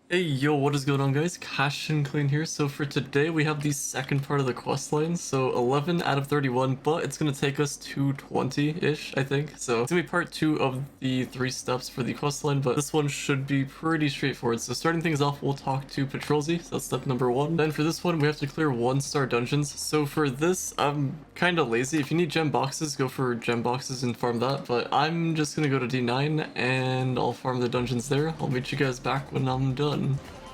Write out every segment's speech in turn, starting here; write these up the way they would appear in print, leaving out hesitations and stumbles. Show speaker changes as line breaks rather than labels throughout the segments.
Hey yo, what is going on guys? CashinClean here. So for today we have the second part of the quest line. So 11 out of 31, but it's going to take us to 20-ish, I think. So it's going to be part 2 of the 3 steps for the quest line, but this one should be pretty straightforward. So starting things off, we'll talk to Patrolzy. So that's step number 1. Then for this one, we have to clear 1-star dungeons. So for this, I'm kind of lazy. If you need gem boxes, go for gem boxes and farm that. But I'm just going to go to D9 and I'll farm the dungeons there. I'll meet you guys back when I'm done.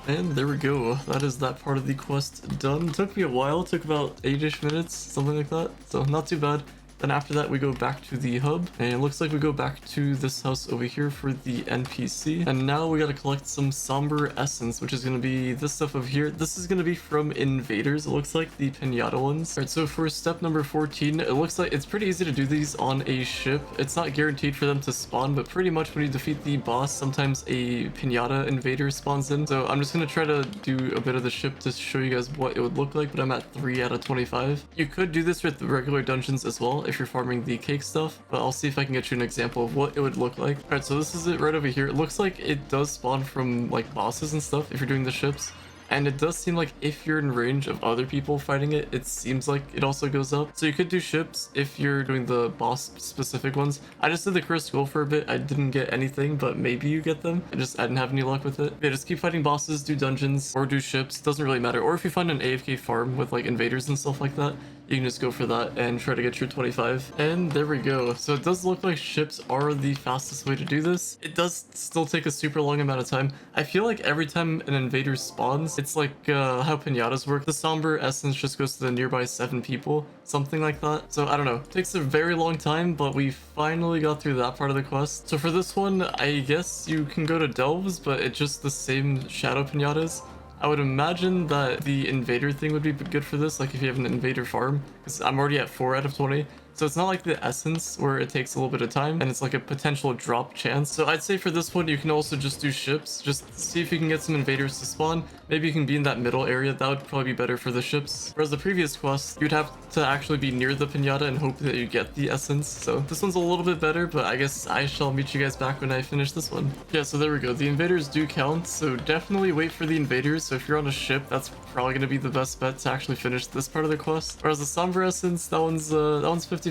And there we go. That is that part of the quest done. Took me a while, took about 8-ish minutes, something like that. So not too bad. Then after that we go back to the hub, and it looks like we go back to this house over here for the NPC. And now we gotta collect some Somber essence, which is gonna be this stuff over here. This is gonna be from invaders, it looks like, the pinata ones. Alright, so for step number 14, it looks like it's pretty easy to do these on a ship. It's not guaranteed for them to spawn, but pretty much when you defeat the boss, sometimes a pinata invader spawns in. So I'm just gonna try to do a bit of the ship to show you guys what it would look like, but I'm at 3 out of 25. You could do this with the regular dungeons as well if you're farming the cake stuff, but I'll see if I can get you an example of what it would look like. Alright, so this is it right over here. It looks like it does spawn from like bosses and stuff if you're doing the ships. And it does seem like if you're in range of other people fighting it, it seems like it also goes up. So you could do ships if you're doing the boss specific ones. I just did the cursed goal for a bit. I didn't get anything, but maybe you get them. I didn't have any luck with it. Yeah, just keep fighting bosses, do dungeons, or do ships. Doesn't really matter. Or if you find an AFK farm with like invaders and stuff like that, you can just go for that and try to get your 25. And there we go. So it does look like ships are the fastest way to do this. It does still take a super long amount of time. I feel like every time an invader spawns, it's like how pinatas work. The Somber essence just goes to the nearby 7 people, something like that. So I don't know. It takes a very long time, but we finally got through that part of the quest. So for this one, I guess you can go to Delves, but it's just the same shadow pinatas. I would imagine that the invader thing would be good for this, like if you have an invader farm, because I'm already at 4 out of 20. So it's not like the essence where it takes a little bit of time and it's like a potential drop chance. So I'd say for this one, you can also just do ships. Just see if you can get some invaders to spawn. Maybe you can be in that middle area. That would probably be better for the ships. Whereas the previous quest, you'd have to actually be near the pinata and hope that you get the essence. So this one's a little bit better, but I guess I shall meet you guys back when I finish this one. Yeah, so there we go. The invaders do count. So definitely wait for the invaders. So if you're on a ship, that's probably going to be the best bet to actually finish this part of the quest. Whereas the Somber essence, that one's 50-50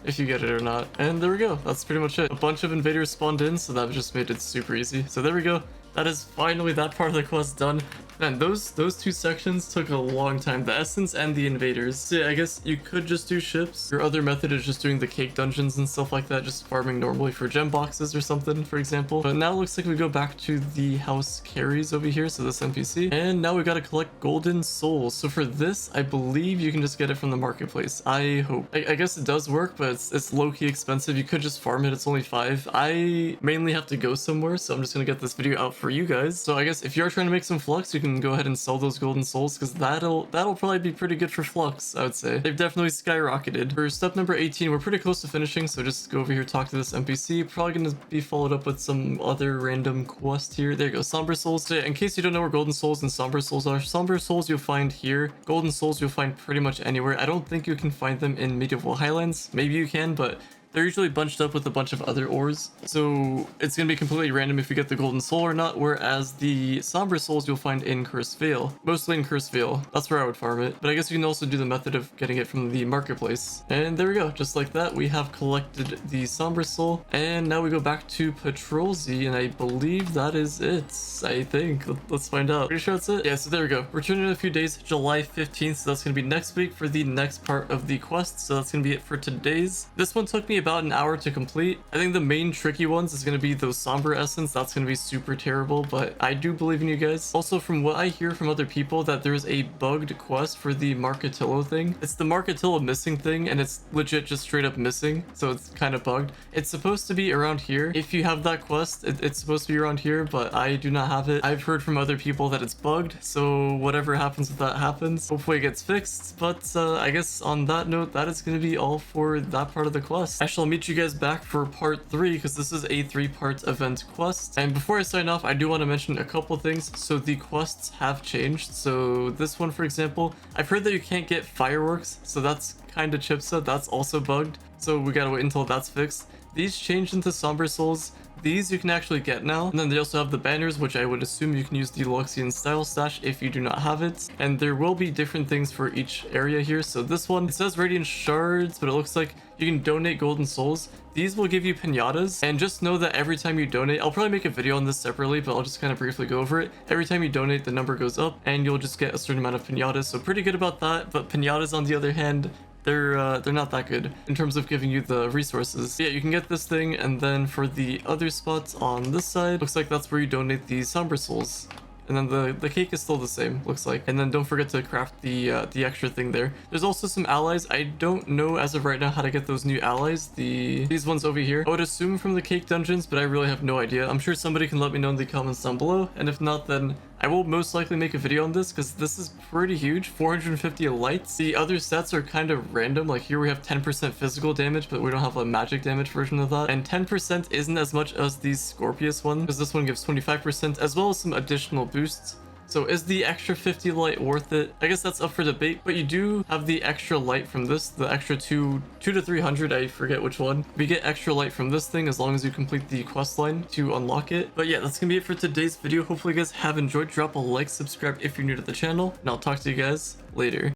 if you get it or not. And there we go. That's pretty much it. A bunch of invaders spawned in, so that just made it super easy. So there we go. That is finally that part of the quest done. Man, those 2 sections took a long time, the essence and the invaders. So yeah, I guess you could just do ships. Your other method is just doing the cake dungeons and stuff like that, just farming normally for gem boxes or something, for example. But now it looks like we go back to the house carries over here, so this NPC. And now we gotta collect golden souls. So for this, I believe you can just get it from the marketplace. I hope. I guess it does work, but it's low-key expensive. You could just farm it, it's only 5. I mainly have to go somewhere, so I'm just gonna get this video out for you guys. So I guess if you're trying to make some flux, you can go ahead and sell those golden souls, because that'll probably be pretty good for flux. I would say they've definitely skyrocketed. For step number 18, we're pretty close to finishing, so just go over here, talk to this NPC. Probably gonna be followed up with some other random quest here. There you go, Somber souls. So yeah, in case you don't know where golden souls and Somber souls are, Somber souls you'll find here, golden souls you'll find pretty much anywhere. I don't think you can find them in Medieval Highlands. Maybe you can, but they're usually bunched up with a bunch of other ores, so it's going to be completely random if you get the golden soul or not, whereas the Somber souls you'll find in Cursed Vale. Mostly in Cursed Vale. That's where I would farm it, but I guess you can also do the method of getting it from the marketplace. And there we go, just like that, we have collected the Somber soul, and now we go back to Patrolzy, and I believe that is it, I think. Let's find out. Pretty sure that's it. Yeah, so there we go. Returning in a few days, July 15th, so that's going to be next week for the next part of the quest, so that's going to be it for today's. This one took me about an hour to complete. I think the main tricky ones is going to be those Somber essence. That's going to be super terrible, but I do believe in you guys. Also, from what I hear from other people, that there's a bugged quest for the Marketillo thing. It's the Marketillo missing thing, and it's legit just straight up missing, so it's kind of bugged. It's supposed to be around here. If you have that quest, it's supposed to be around here, but I do not have it. I've heard from other people that it's bugged, so whatever happens with that happens. Hopefully it gets fixed, but I guess on that note, that is going to be all for that part of the quest. I shall meet you guys back for part 3, because this is a 3-part event quest. And before I sign off, I do want to mention a couple things. So the quests have changed. So this one, for example, I've heard that you can't get fireworks, so that's kind of chipsa. That's also bugged, so we gotta wait until that's fixed. These changed into Somber souls. these you can actually get now. And then they also have the banners, which I would assume you can use the Luxian style stash if you do not have it. And there will be different things for each area here. So this one, it says Radiant Shards, but it looks like you can donate golden souls. These will give you pinatas, and just know that every time you donate, I'll probably make a video on this separately, but I'll just kind of briefly go over it. Every time you donate, the number goes up and you'll just get a certain amount of pinatas. So pretty good about that. But pinatas on the other hand, they're not that good in terms of giving you the resources. Yeah, you can get this thing, and then for the other spots on this side, looks like that's where you donate the Somber souls. And then the cake is still the same, looks like. And then don't forget to craft the extra thing there. There's also some allies. I don't know as of right now how to get those new allies. These ones over here. I would assume from the cake dungeons, but I really have no idea. I'm sure somebody can let me know in the comments down below. And if not, then I will most likely make a video on this because this is pretty huge. 450 lights. The other stats are kind of random. Like here we have 10% physical damage, but we don't have a magic damage version of that. And 10% isn't as much as the Scorpius one, because this one gives 25%, as well as some additional boosts. So is the extra 50 light worth it? I guess that's up for debate, but you do have the extra light from this, the extra 2 to 300, I forget which one. We get extra light from this thing as long as you complete the quest line to unlock it. But yeah, that's gonna be it for today's video. Hopefully you guys have enjoyed. Drop a like, subscribe if you're new to the channel, and I'll talk to you guys later.